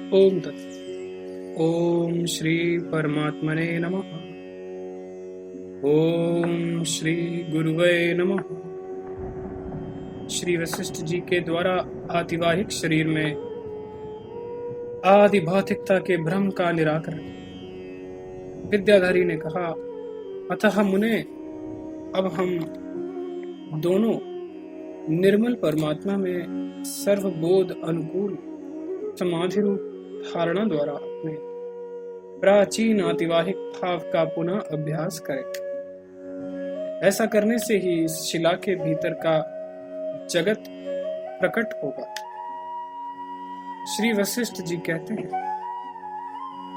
ओम तत् ओम श्री परमात्मने नमः। ओम श्री गुरुवे नमः। श्री वशिष्ठ जी के द्वारा आतिवाहिक शरीर में आदि भौतिकता के भ्रम का निराकरण। विद्याधरी ने कहा, अतः मुने, अब हम दोनों निर्मल परमात्मा में सर्वबोध अनुकूल समाधि रूप धारणा द्वारा अपने प्राचीन आतिवाहिक भाव का पुनः अभ्यास करें। ऐसा करने से ही इस शिला के भीतर का जगत प्रकट होगा। श्री वशिष्ठ जी कहते हैं,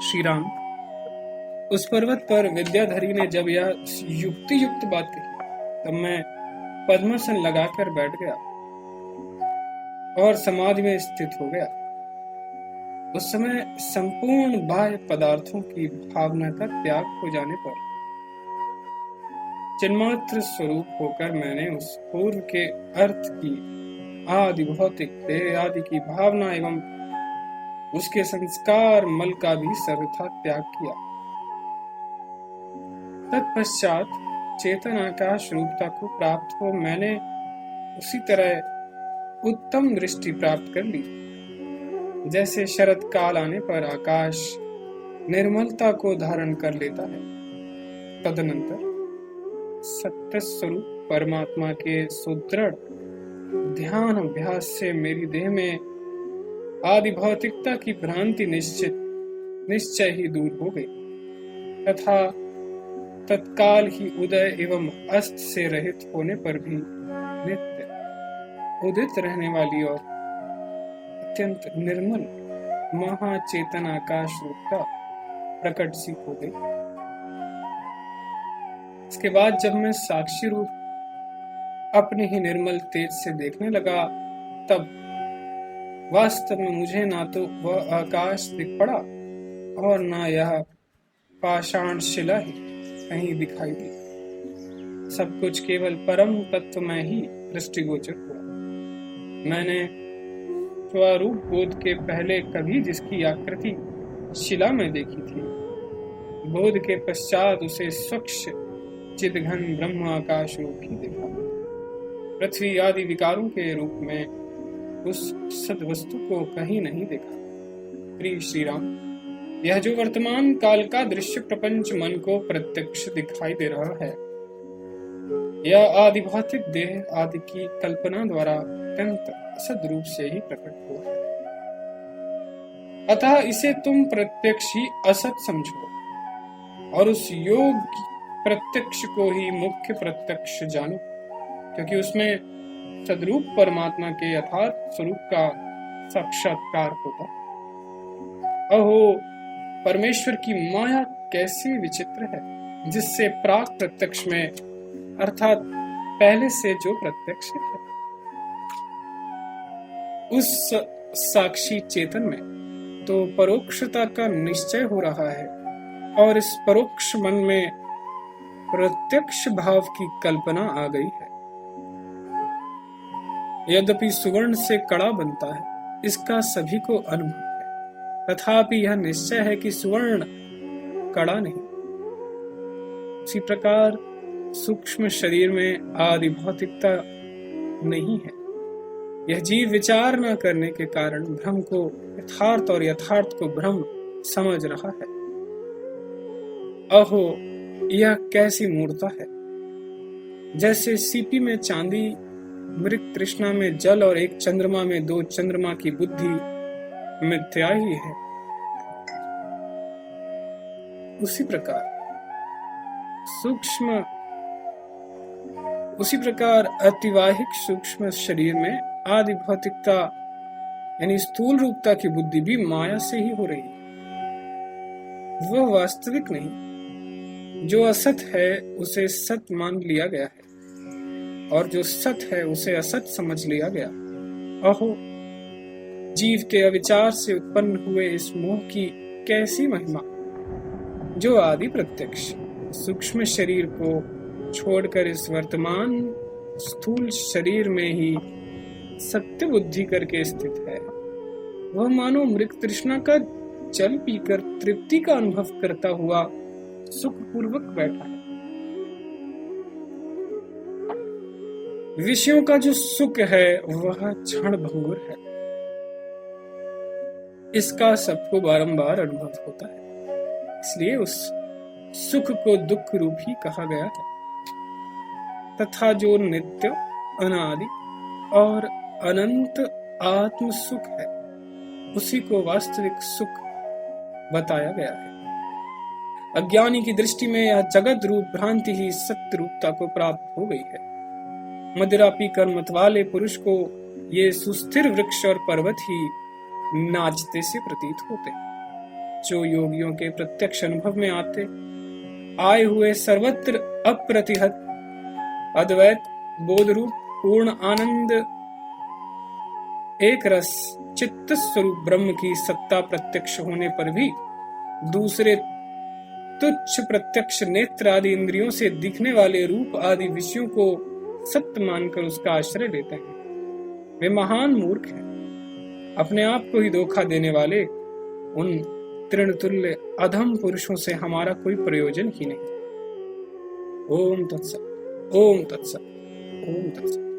श्री राम, उस पर्वत पर विद्याधरी ने जब यह युक्ति युक्त बात कही, तब मैं पद्मासन लगाकर बैठ गया और समाधि में स्थित हो गया। उस समय संपूर्ण बाह्य पदार्थों की भावना का त्याग हो जाने पर चिन्मात्र स्वरूप होकर मैंने उस पूर्व के अर्थ की आदि भौतिक देह आदि की भावना एवं उसके संस्कार मल का भी सर्वथा त्याग किया। तत्पश्चात चेतन आकाश रूपता को प्राप्त हो मैंने उसी तरह उत्तम दृष्टि प्राप्त कर ली, जैसे शरद काल आने पर आकाश निर्मलता को धारण कर लेता है। तदनंतर सत्य स्वरूप परमात्मा के सुदृढ़ ध्यान अभ्यास से मेरी देह में आदि भौतिकता की भ्रांति निश्चय ही दूर हो गई तथा तत्काल ही उदय एवं अस्त से रहित होने पर भी नित्य उदित रहने वाली और अत्यंत निर्मल महाचेतन आकाश रूपता प्रकट सी हो गई। इसके बाद जब मैं साक्षी रूप अपने ही निर्मल तेज से देखने लगा, तब वास्तव में मुझे ना तो वह आकाश दिख पड़ा और ना यह पाषाण शिला ही कहीं दिखाई दी। सब कुछ केवल परम तत्व में ही दृष्टिगोचर हुआ। मैंने स्वरूप बोध के पहले कभी जिसकी आकृति शिला में देखी थी, बोध के पश्चात उसे स्वच्छ चिदघन ब्रह्म आकाश रूप ही देखा। पृथ्वी आदि विकारों के रूप में उस सद्वस्तु को कहीं नहीं देखा। प्रिय श्री राम, यह जो वर्तमान काल का दृश्य प्रपंच मन को प्रत्यक्ष दिखाई दे रहा है, यह आदि भौतिक देह आदि की कल्पना द्वारा अत्यंत असद रूप से ही प्रकट हुआ है। अतः इसे तुम प्रत्यक्ष ही असत समझो और उस योग प्रत्यक्ष को ही मुख्य प्रत्यक्ष जानो, क्योंकि उसमें सद्रूप परमात्मा के यथार्थ स्वरूप का साक्षात्कार होता है। अहो, परमेश्वर की माया कैसी विचित्र है, जिससे प्राक प्रत्यक्ष में अर्थात पहले से जो प्रत्यक्ष है, उस साक्षी चेतन में तो परोक्षता का निश्चय हो रहा है और इस परोक्ष मन में प्रत्यक्ष भाव की कल्पना आ गई है। यद्यपि सुवर्ण से कड़ा बनता है, इसका सभी को अनुभव है, तथापि यह निश्चय है कि सुवर्ण कड़ा नहीं। इसी प्रकार सूक्ष्म शरीर में आदि भौतिकता नहीं है। यह जीव विचार न करने के कारण भ्रम को यथार्थ और यथार्थ को भ्रम समझ रहा है। अहो, यह कैसी मूर्ता है, जैसे सीपी में चांदी, मृग तृष्णा में जल और एक चंद्रमा में दो चंद्रमा की बुद्धि मिथ्या ही है। उसी प्रकार अतिवाहिक सूक्ष्म शरीर में आदि भौतिकता यानी स्थूल रूपता की बुद्धि भी माया से ही हो रही है। वह वास्तविक नहीं। जो असत है उसे सत मान लिया गया है और जो सत है उसे असत समझ लिया गया। अहो, जीव के अविचार से उत्पन्न हुए इस मोह की कैसी महिमा, जो आदि प्रत्यक्ष सूक्ष्म शरीर को छोड़कर इस वर्तमान स्थूल शरीर में ही सत्य बुद्धि करके स्थित है। वह मानो मृग तृष्णा का जल पीकर तृप्ति का अनुभव करता हुआ सुखपूर्वक बैठा है। विषयों का जो सुख है वह क्षण भंगुर है, इसका सबको बारंबार अनुभव होता है, इसलिए उस सुख को दुख रूप ही कहा गया है। तथा जो नित्य, अनादि और अनंत आत्म सुख है, उसी को वास्तविक सुख बताया गया है। अज्ञानी की दृष्टि में यह जगत रूप भ्रांति ही सत्य रूपता को प्राप्त हो गई है। मदिरा पीकर मत वाले पुरुष को ये सुस्थिर वृक्ष और पर्वत ही नाचते से प्रतीत होते। जो योगियों के प्रत्यक्ष अनुभव में आए हुए सर्वत्र अप्रतिहत अद्वैत बोध रूप पूर्ण आनंद एक रस चित्त स्वरूप ब्रह्म की सत्ता प्रत्यक्ष होने पर भी दूसरे तुच्छ प्रत्यक्ष नेत्र आदि इंद्रियों से दिखने वाले रूप आदि विषयों को सत्य मानकर उसका आश्रय लेते हैं, वे महान मूर्ख हैं। अपने आप को ही धोखा देने वाले उन तृणतुल्य अधम पुरुषों से हमारा कोई प्रयोजन ही नहीं। ओम तत्सत, ओम तत्सत, ओम तत्सत।